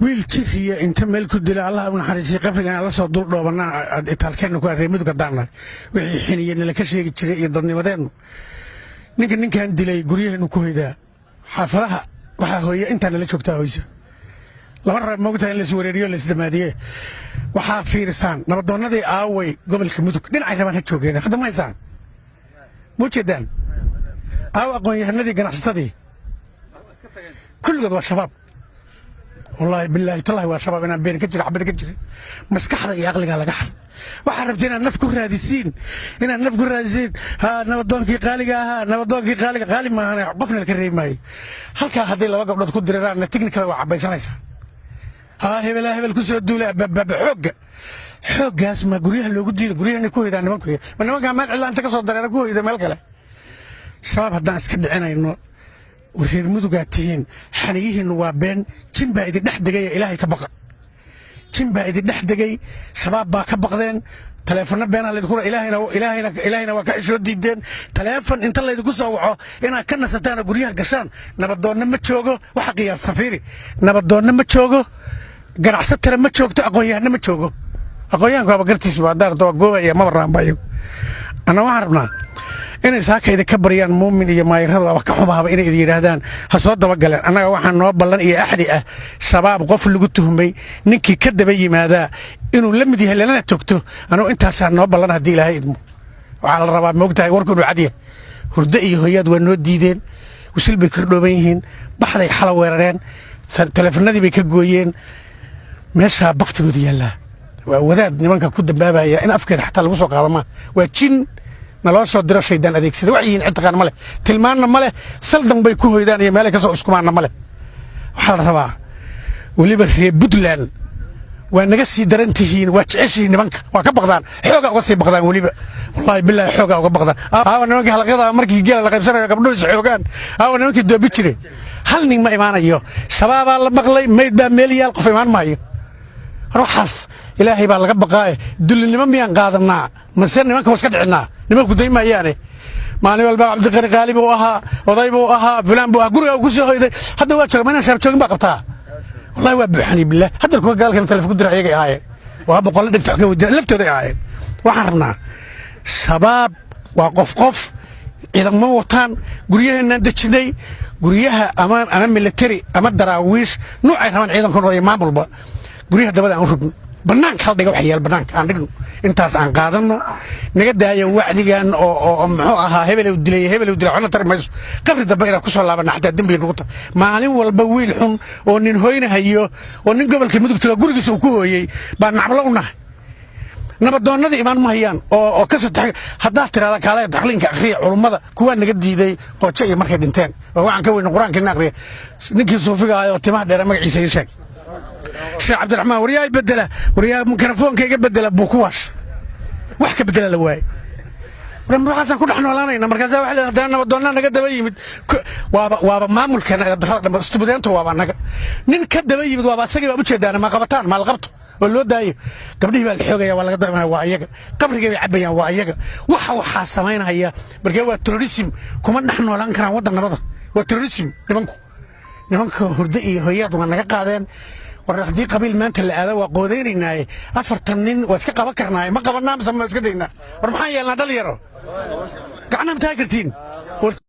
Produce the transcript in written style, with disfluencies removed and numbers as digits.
wiil jifiya inta meel ku dila allah ibn xariisi qabrigan la soo dul dhoobana itaalkeena ku areemid ka daana wixii xiniyeen la ka sheegi jiray iyo dadnimadeenu ninkan dilay guryaheenu ku hoyda xaafadaha waxa hooye inta la joogtaa hoysa laba rab moogtaa in la soo wareeriyo la isdamaadiye waxa fiirsan nabadoonadii aaway gobolka mudug dhinacay rabaan ha joogeen hadda ma haysan mujeedaan aaw aqoon-yahanadii ganacsatadii kulligood waa shabaab والله بالله تالله وشباب أنا بين كتير حبيت كتير مسكحة يغلق على قحط وحربتنا نفكر رادسين هنا نفكر رادسين ها نبضون كي قالق ها نبضون كي قالق غالي ما أنا قفنا الكريم ماي هل كان هذه لو قبل تكون دريران التكنيكا وعباي سنايسا ها هبل كسر الدولة بحق حق اسمه قريه اللي قدي قريه إنه كوي ده أنا ما كوي من ما كان مال إلا أنت كسر دريران كوي ده مالك له شباب هذا أسكت عنا إنه وهي المدوقاتين حنيه النوابين تنبا إذا دحدقي إلهي كبق تنبا إذا دحدقي شباب با كبقدين تليفون بينا اللي تقول إلهينا وكعيش رديدين تليفون انت اللي تقول سوعه إنا كنا ستانا قريها قشان نبدون نمتشوغو وحقيا استفيري نبدون نمتشوغو قرع ستر نمتشوغو أقويا نمتشوغو أقويا كوابا قرتيس بادار دوا قوة يا مبران بايو أنا وعرفنا inay saakayda ka bariyaan muumin iyo maayirada wax ka xumaaba inay yiraahdaan ha soo daba galeen anaga waxaan noo ballan iyo axdi ah shabaab qof lagu tuhmay ninkii ka daba yimaada inuu la mid yahay lana togto anoo intaas noo ballan hadii ilaahay idmo waxa la rabaa moogtahay warkoodu cadiya hurdo iyo hooyad waa noo diideen wisil bay kordhooban yihiin baxday xala weerareen telefoonadii bay ka gooyeen meesha baqtigoodu yaala waa wadaad nimanka ku dambaabaya in afkeeda xataa lagu soo qaado ma waa jin naloo soo diro shaydaan adeegsada waxiin cidqaan male tilmaanna male saldan bay ku hoydaan iyo meelay ka soo iskumaana male waxa la rabaa waliba reer Puntland waa naga sii darantihiin waa jeceshiin nimanka waa ka baqdaan xooga uga sii baqdaan waliba wallahi billahi xooga uga baqdaan nimanka halaqada markii geel la qaybsanayo gabdho is xoogaan nimanka doobi jiray hal nin ma imaanayo shabaab la maqlay meed baa meel yaal qof imaan maayo ruuxaas ilaahay baa laga baqaa dulinimo miyaan qaadanaa mase nimanka waska dhicinaa nimanku daymayaane maalin walba Cabdiqani Qaalib oo ahaa oday buu ahaa fulaan buu guriga ku soo hoyday hadda waa joogmana shar joogin baa qabtaa wallahi waa buuxani billah hadda kuwa gaalkan telefoon ku diray ayaga ahaayeen waa boqol dhigta ka wada laftooda ahaayeen waxaan rabnaa shabaab waa qof ciidamo wataan guryaheena dajinay guryaha ama military ama daraawiish nuucay rabaan ciidankooda iyo maamulba guryaha dabada aan rugno banaanka hal dhiga wax yaal banaanka aan dhigno intaas aan qaadano naga daayo wacdigan oo muxuu ahaa hebel u dilay waxna tar mayso qabri daba ina ku soo laabana xataa dambi noqoto maalin walba wiil xun oo nin hoynahayo oo nin gobolka mudug jooga gurigiisa uu ku hooyay baan nacbalo u nahay nabadoonada imaan ma hayaan oo ka soo taxay hadaa tiraada kaalay dakhlinka akhriya culimada kuwa naga diiday qojo iyo markay dhinteen oo waxaan ka weyn quraanka akhriya ninkii suufiga ah oo timaha dheer magaciisa ii sheeg sheekh Cabdiraxmaan wariyaay bedela wariyaay mikrofoonka bedela buukuwaas wax ka bedela la waay waxaan ku dhaxnoolaanayna markaas waxa la yiraahdaa nabadoonna naga daba yimid waaba maamulkan istuudiyaantu waaba naga nin ka daba yimid waaba asagii u jeedaan ma qabataan ma la qabto oo loo daayo gabdhihii baa la xoogaya waa laga dareemaa waa iyaga qabriga bay cabayaan waa iyaga waxa sameynaya markay waa terrorism kuma dhaxnoolaan karaan wadan nabada waa terrorism nimanka hurdo iyo hooyad waa naga qaadeen ورحدي قبيل ما أنت اللي هذا وقوديني ناي أفرتنين واسكت بكر ناي ما قبلنا بس ما اسكتينا ورمحان يلا دل يرو قعنا متاكرتين